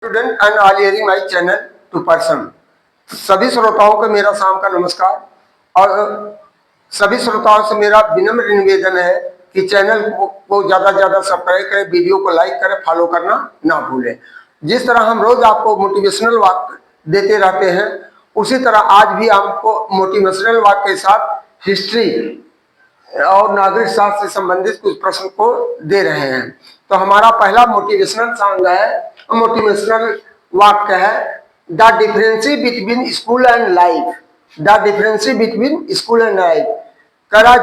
Student and all hearing my channel to person. सभी श्रोताओं को मेरा शाम का नमस्कार और सभी श्रोताओं से मेरा विनम्र निवेदन है कि चैनल को ज्यादा से ज्यादा सब्सक्राइब करें, वीडियो को लाइक करें, फॉलो करना ना भूलें। जिस तरह हम रोज आपको मोटिवेशनल वाक्य देते रहते हैं, उसी तरह आज भी आपको मोटिवेशनल वाक्य के साथ हिस्ट्री और नागरिक शास्त्र से संबंधित कुछ प्रश्न को दे रहे हैं। तो हमारा पहला मोटिवेशनल सॉन्ग है, मोटिवेशनल वाक्य है, the difference between school and life. The difference between school and life, करा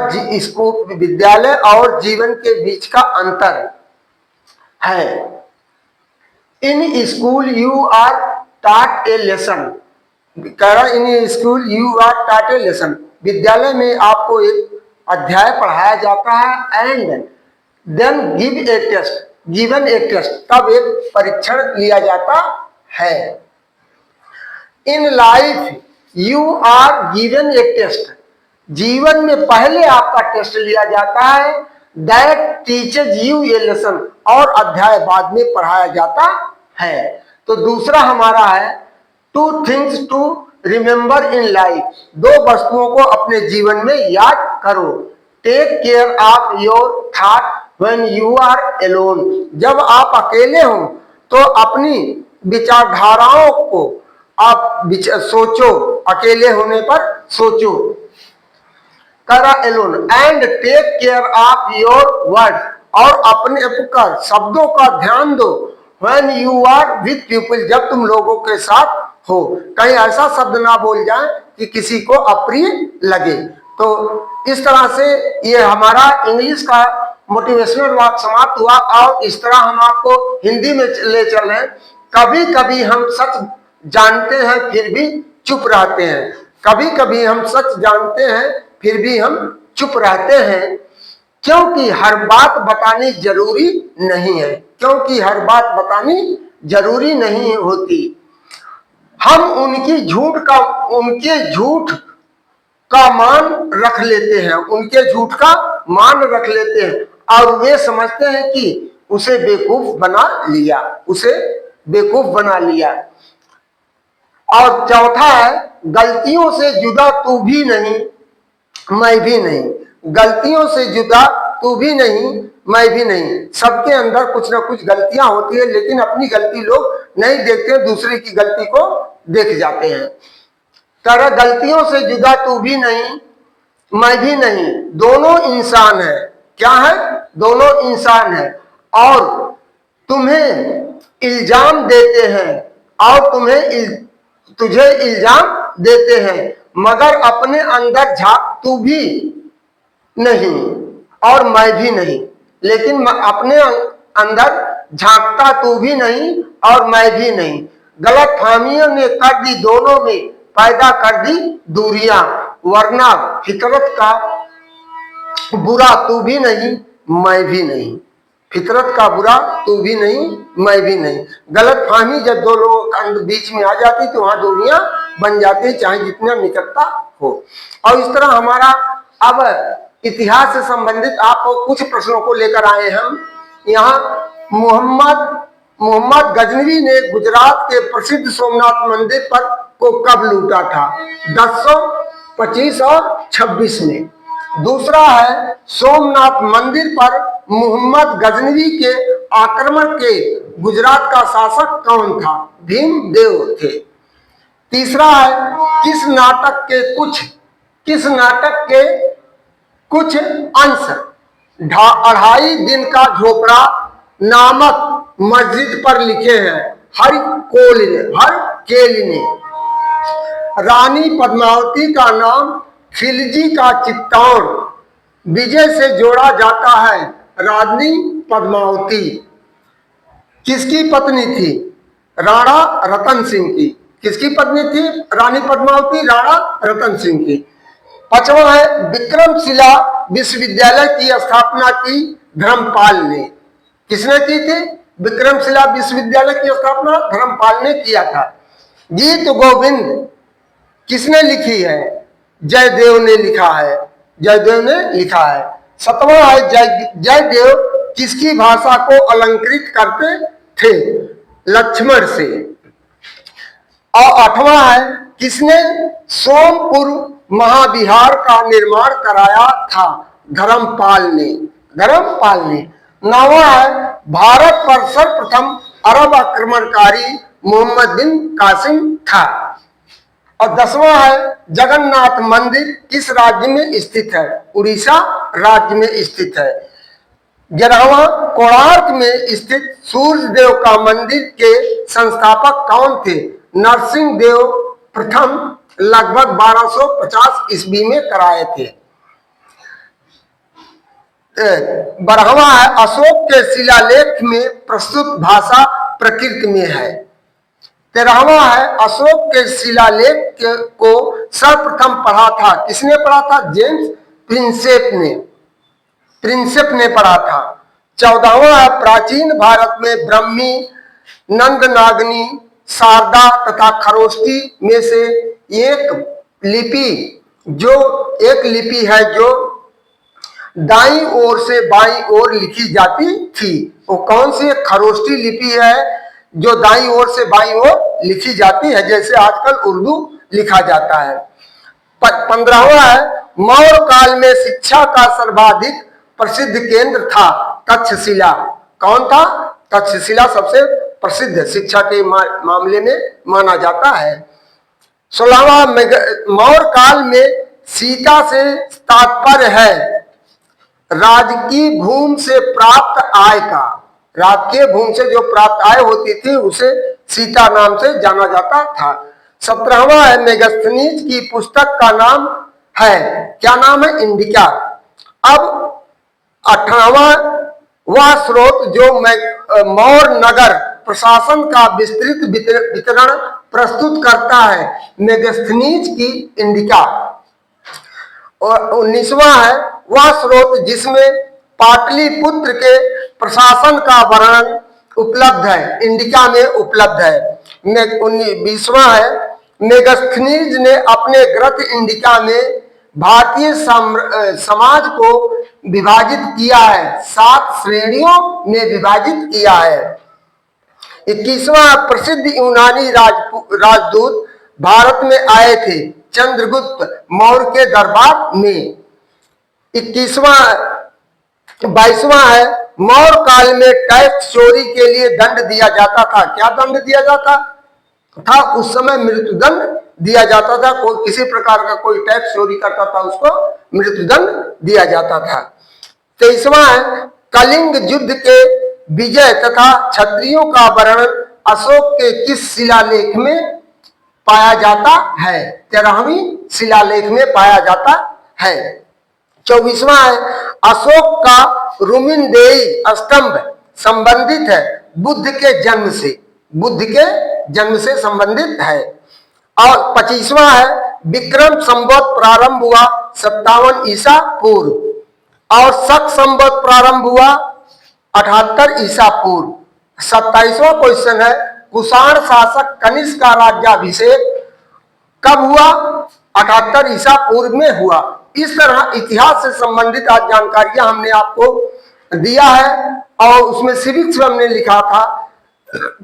स्कूल विद्यालय और जीवन के बीच का अंतर है। In school you are taught a lesson, करा in school you are taught a lesson, विद्यालय में आपको एक अध्याय पढ़ाया जाता है। And then give a test, given a test, तब एक परीक्षण लिया जाता है। In life you are given a test, जीवन में पहले आपका टेस्ट लिया जाता है। That teachers U A lesson, और अध्याय बाद में पढ़ाया जाता है। तो दूसरा हमारा है, two things to remember in life, दो वस्तुओं को अपने जीवन में याद करो। Take care of your thought when you are alone, जब आप अकेले हो तो अपनी विचारधाराओं को आप सोचो, अकेले होने पर सोचो। करा alone. And take care of your word, और अपने शब्दों का ध्यान दो। When you are with people, जब तुम लोगों के साथ हो, कहीं ऐसा शब्द ना बोल जाए कि किसी को अप्रिय लगे। तो इस तरह से ये हमारा इंग्लिश का मोटिवेशनल वाक्य समाप्त हुआ। और इस तरह हम आपको हिंदी में ले चल रहे हैं। कभी कभी हम सच जानते हैं फिर भी चुप रहते हैं, कभी कभी हम सच जानते हैं फिर भी हम चुप रहते हैं, क्योंकि हर बात बतानी जरूरी नहीं है, क्योंकि हर बात बतानी जरूरी नहीं होती। हम उनके झूठ का मान रख लेते हैं, उनके झूठ का मान रख लेते हैं, और वे समझते हैं कि उसे बेवकूफ बना लिया, उसे बेवकूफ बना लिया। और चौथा है, गलतियों से जुदा तू भी नहीं मैं भी नहीं, गलतियों से जुदा तू भी नहीं मैं भी नहीं। सबके अंदर कुछ ना कुछ गलतियां होती है, लेकिन अपनी गलती लोग नहीं देखते, दूसरे की गलती को देख जाते हैं। तरह गलतियों से जुदा तू भी नहीं मैं भी नहीं, दोनों इंसान है। क्या है? दोनों इंसान है। और तुम्हें इल्जाम देते हैं, और तुझे इल्जाम देते हैं, मगर अपने अंदर झांक तू भी नहीं और मैं भी नहीं, लेकिन अपने अंदर झांकता तू भी नहीं और मैं भी नहीं। गलतफहमियों ने कर दी दोनों में, पैदा कर दी दूरियां, वरना फितरत का बुरा तू भी नहीं मैं भी नहीं, फितरत का बुरा तू भी नहीं मैं भी नहीं। गलतफहमी जब दो लोगों के बीच में आ जाती तो वहां दूरियां बन जाती, चाहे जितना निकटता हो। और इस तरह हमारा अब इतिहास से संबंधित आपको कुछ प्रश्नों को लेकर आए हम। यहाँ मोहम्मद गजनवी ने गुजरात के प्रसिद्ध सोमनाथ मंदिर पर को कब लूटा था? 1025 और 26 में। दूसरा है, सोमनाथ मंदिर पर मोहम्मद गजनवी के आक्रमण के गुजरात का शासक कौन था? भीमदेव थे। तीसरा है, किस नाटक के कुछ अंश 2.5 दिन का झोपड़ा नामक मस्जिद पर लिखे हैं? हर केली ने। रानी पद्मावती का नाम खिलजी का चित्तौड़ विजय से जोड़ा जाता है। रानी पद्मावती किसकी पत्नी थी? राणा रतन सिंह की। किसकी पत्नी थी? रानी पद्मावती राणा रतन सिंह की। पांचवा है, विक्रमशिला विश्वविद्यालय की स्थापना की धर्मपाल ने। किसने की थी? विक्रमशिला विश्वविद्यालय की स्थापना धर्मपाल ने किया था। गीत गोविंद किसने लिखी है? जयदेव ने लिखा है, जयदेव ने लिखा है। 7वां है, जयदेव किसकी भाषा को अलंकृत करते थे? लक्ष्मण से। और 8वां है, किसने सोमपुर महाविहार का निर्माण कराया था? धर्मपाल ने। धर्मपाल ने। 9वां है, भारत पर सर्वप्रथम अरब आक्रमणकारी मोहम्मद बिन कासिम था। और 10वां है, जगन्नाथ मंदिर किस राज्य में स्थित है? उड़ीसा राज्य में स्थित है। 11वां, कोणार्क में स्थित सूर्य देव का मंदिर के संस्थापक कौन थे? नरसिंह देव प्रथम लगभग 1250 ईस्वी में कराए थे। 12वां है, अशोक के शिलालेख में प्रस्तुत भाषा प्रकृत में है। 13वां है, अशोक के शिलालेख को सर्वप्रथम पढ़ा था? किसने पढ़ा था? जेम्स प्रिंसेप ने पढ़ा था। 14वां है, प्राचीन भारत में ब्रह्मी, नंदनागनी, शारदा तथा खरोष्टी में से एक लिपि है जो दाईं ओर से बाईं ओर लिखी जाती थी। वो कौन सी? खरोष्टी लिपि है जो दाईं ओर से बाईं ओर लिखी जाती है, जैसे आजकल उर्दू लिखा जाता है। 15वां है, मौर्य काल में शिक्षा का सर्वाधिक प्रसिद्ध केंद्र था? तक्षशिला। कौन था? तक्षशिला सबसे प्रसिद्ध शिक्षा के मामले में माना जाता है। 16वां, मौर्य काल में सीता से तात्पर्य है राजकीय भूमि से प्राप्त आय का। राजकीय भूमि से जो प्राप्त आय होती थी उसे सीता नाम से जाना जाता था। 17वां है, मेगास्थनीज की पुस्तक का नाम है? क्या नाम है? इंडिका। अब 18वां, वह स्रोत जो मौर्य नगर प्रशासन का विस्तृत वितरण प्रस्तुत करता है? मेगास्थनीज की इंडिका। और 19वां है, वह स्रोत जिसमें पाटलिपुत्र के प्रशासन का वर्णन उपलब्ध है? इंडिका में उपलब्ध है। 20वां है, मेगास्थनीज ने अपने ग्रंथ इंडिका में भारतीय समाज को विभाजित किया है, 7 श्रेणियों में विभाजित किया है। 21वां, प्रसिद्ध यूनानी राजदूत भारत में आए थे? चंद्रगुप्त मौर्य के दरबार में। 22वां है, मौर्य काल में टैक्स चोरी के लिए दंड दिया जाता था? क्या दंड दिया जाता था? उस समय मृत्युदंड दिया जाता था। कोई किसी प्रकार का कोई टैक्स चोरी करता था उसको मृत्युदंड दिया जाता था। 23वां है, कलिंग युद्ध के विजय तथा क्षत्रियों का वर्णन अशोक के किस शिलालेख में पाया जाता है? 13वीं शिलालेख में पाया जाता है। 24वां है, अशोक का रुमिनदेई स्तंभ संबंधित है बुद्ध के जन्म से? बुद्ध के जन्म से संबंधित है। और 25वां है, विक्रम संवत प्रारंभ हुआ 57 ईसा पूर्व और शक संवत प्रारंभ हुआ 78 ईसा पूर्व। 27वां क्वेश्चन है, कुषाण शासक कनिष्क का राज्याभिषेक कब हुआ? 78 ईसा पूर्व में हुआ। इस तरह इतिहास से संबंधित आज जानकारियां हमने आपको दिया है और उसमें सिविक्स हमने लिखा था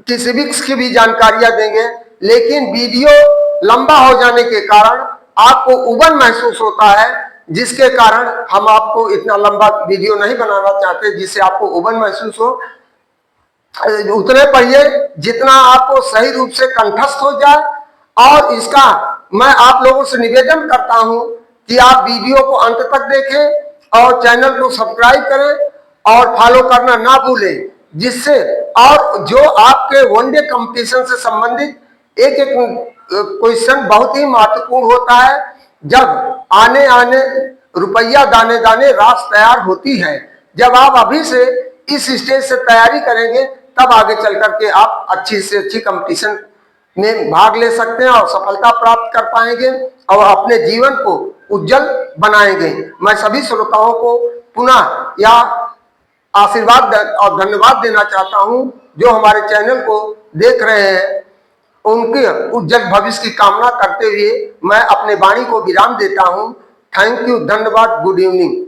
कि सिविक्स की भी जानकारियां देंगे, लेकिन वीडियो लंबा हो जाने के कारण आपको उबन महसूस होता है, जिसके कारण हम आपको इतना लंबा वीडियो नहीं बनाना चाहते जिससे आपको उबन महसूस हो। उतने पढ़िए जितना आपको सही रूप से कंठस्थ हो जाए। और इसका मैं आप लोगों से निवेदन करता हूं कि आप वीडियो को अंत तक देखें और चैनल को सब्सक्राइब करें और फॉलो करना ना भूलें, जिससे और जो आपके वनडे कंपटीशन से संबंधित एक एक क्वेश्चन बहुत ही महत्वपूर्ण होता है। जब आने आने रुपया दाने दाने रास तैयार होती है, जब आप अभी से इस स्टेज से तैयारी करेंगे तब आगे चल करके आप अच्छी से अच्छी कंपटीशन में भाग ले सकते हैं और सफलता प्राप्त कर पाएंगे और अपने जीवन को उज्जवल बनाएंगे। मैं सभी श्रोताओं को पुनः या आशीर्वाद और धन्यवाद देना चाहता हूं जो हमारे चैनल को देख रहे हैं। उनके उज्जवल भविष्य की कामना करते हुए मैं अपने वाणी को विराम देता हूं। थैंक यू, धन्यवाद, गुड इवनिंग।